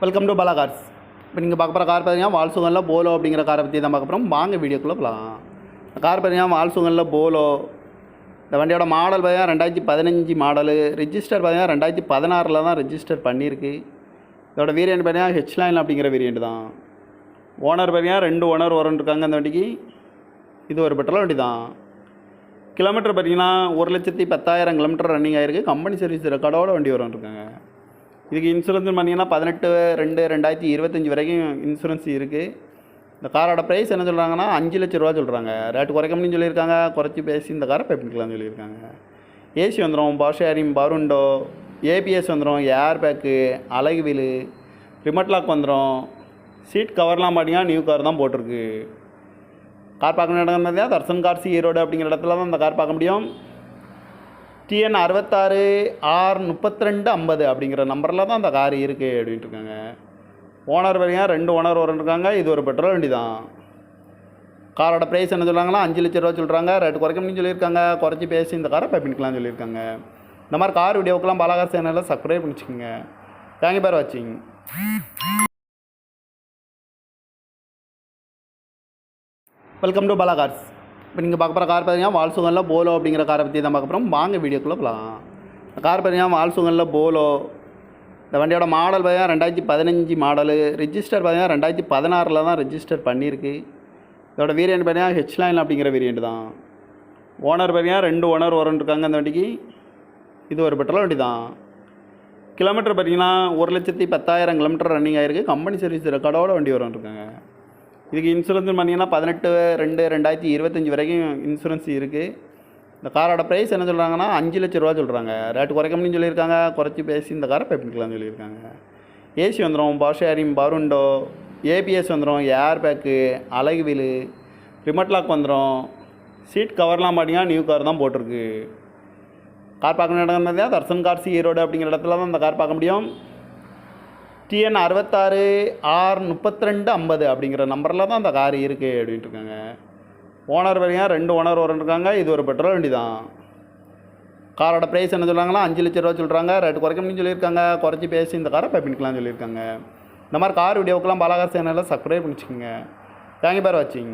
Welcome to Bala cars. இப்போ நீங்கள் பார்க்க போகிற கார் பார்த்தீங்கன்னா வால்சுகனில் போலோ அப்படிங்கிற காரை பற்றி தான் பார்க்க போகிறோம். வாங்க வீடியோக்குள்ளே போகலாம். கார் பார்த்தீங்கன்னா வால்சுகனில் போலோ. இந்த வண்டியோட மாடல் பார்த்தீங்கன்னா 2015 மாடலு. ரிஜிஸ்டர் பார்த்தீங்கன்னா 2016 தான் ரிஜிஸ்டர் பண்ணியிருக்கு. இதோட வேரியண்ட் பார்த்தீங்கன்னா ஹெச்லைன் அப்படிங்கிற வேரியண்ட் தான். ஓனர் பார்த்தீங்கன்னா 2 ஓனர் இருக்காங்க அந்த வண்டிக்கு. இது ஒரு பெட்ரோல் வண்டி தான். கிலோமீட்டர் பார்த்தீங்கன்னா 1,10,000 கிலோமீட்டர் ரன்னிங் ஆகிருக்கு. கம்பெனி சர்வீஸ் ரெக்கார்டோட வண்டி இருக்காங்க. இதுக்கு இன்சூரன்ஸ் பார்த்தீங்கன்னா 18/2/2025 வரைக்கும் இன்சூரன்ஸ் இருக்குது. இந்த காரோட ப்ரைஸ் என்ன சொல்கிறாங்கன்னா 5 லட்ச ரூபா சொல்கிறாங்க. ரேட்டு குறைக்கணும்னு சொல்லியிருக்காங்க. குறைச்சி பேசி இந்த காரை பே பண்ணிக்கலாம்னு சொல்லியிருக்காங்க. ஏசி வந்துடும், power sharing, power window, ABS வந்துடும், ஏர் பேக்கு, அலகு வீலு, ரிமோட் லாக் வந்துடும். சீட் கவர்லாம் பார்த்தீங்கன்னா நியூ கார் தான் போட்டிருக்கு. கார் பார்க்கணும் இடம் பார்த்தீங்கன்னா தர்சன் கார்ஸ் ஈரோடு அப்படிங்கிற இடத்துல தான் இந்த கார் பார்க்க முடியும். TN 66R3250 அப்படிங்கிற நம்பரில் தான் அந்த கார் இருக்குது அப்படின்ட்டு இருக்காங்க. ஓனர் பார்த்தீங்கன்னா 2 ஓனர் இருக்காங்க. இது ஒரு பெட்ரோல் வண்டி தான். காரோட ப்ரைஸ் என்ன சொல்கிறாங்கன்னா 5 லட்ச ரூபா சொல்கிறாங்க. ரேட்டு குறைக்கணும்னு சொல்லியிருக்காங்க. குறைச்சி பேசி இந்த காரை பே பண்ணிக்கலாம்னு சொல்லியிருக்காங்க. இந்த மாதிரி கார் வீடியோக்கெல்லாம் பாலாகார் சேனலில் சப்ஸ்கிரைப் பண்ணிச்சுக்கோங்க. தேங்க்யூ ஃபார் வாட்சிங். Welcome to Bala cars. இப்போ நீங்கள் பார்க்க போகிற கார் பார்த்தீங்கன்னா வால்சுகனில் போலோ அப்படிங்கிற காரை பற்றி தான் பார்க்க போகிறோம். வாங்க வீடியோக்குள்ளே போகலாம். கார் பார்த்தீங்கன்னா வால்சுகனில் போலோ. இந்த வண்டியோட மாடல் பார்த்தீங்கன்னா 2015 மாடலு. ரிஜிஸ்டர் பார்த்தீங்கன்னா 2016 தான் ரிஜிஸ்டர் பண்ணியிருக்கு. இதோட வேரியண்ட் பார்த்தீங்கன்னா ஹெச்லைன் அப்படிங்கிற வேரியண்ட் தான். ஓனர் பார்த்தீங்கன்னா 2 ஓனர் இருக்காங்க அந்த வண்டிக்கு. இது ஒரு பெட்ரோல் வண்டி தான். கிலோமீட்டர் பார்த்தீங்கன்னா 1,10,000 கிலோமீட்டர் ரன்னிங் ஆகிருக்கு. கம்பெனி சர்வீஸ் ரெக்கார்டோட வண்டி இருக்காங்க. இதுக்கு இன்சூரன்ஸ் பார்த்தீங்கன்னா 18/2/2025 வரைக்கும் இன்சூரன்ஸ் இருக்குது. இந்த காரோட ப்ரைஸ் என்ன சொல்கிறாங்கன்னா 5 லட்ச ரூபா சொல்கிறாங்க. ரேட்டு குறைக்கணும்னு சொல்லியிருக்காங்க. குறைச்சி பேசி இந்த காரை பே பண்ணிக்கலாம்னு சொல்லியிருக்காங்க. ஏசி வந்துடும், power sharing, power window, ABS வந்துடும், ஏர் பேக்கு, அலகு வீலு, ரிமோட் லாக் வந்துடும். சீட் கவர்லாம் பார்த்தீங்கன்னா நியூ கார் தான் போட்டிருக்கு. கார் பார்க்கணும் இடம் பார்த்தீங்கன்னா தர்சன் கார்ஸ் ஈரோடு அப்படிங்கிற இடத்துல தான் இந்த கார் பார்க்க முடியும். TN 66R3250 அப்படிங்கிற நம்பரில் தான் அந்த கார் இருக்குது அப்படின்ட்டு இருக்காங்க. ஓனர் பார்த்தீங்கன்னா 2 ஓனர் இருக்காங்க. இது ஒரு பெட்ரோல் வண்டி தான். காரோட ப்ரைஸ் என்ன சொல்கிறாங்கன்னா 5 லட்ச ரூபா சொல்கிறாங்க. ரேட்டு குறைக்கணும்னு சொல்லியிருக்காங்க. குறைச்சி பேசி இந்த காரை பே பண்ணிக்கலாம்னு சொல்லியிருக்காங்க. இந்த மாதிரி கார் வீடியோக்கெல்லாம் பாலாகார் சேனலில் சப்ஸ்கிரைப் பண்ணிச்சுக்கோங்க. தேங்க்யூ ஃபார் வாட்சிங்.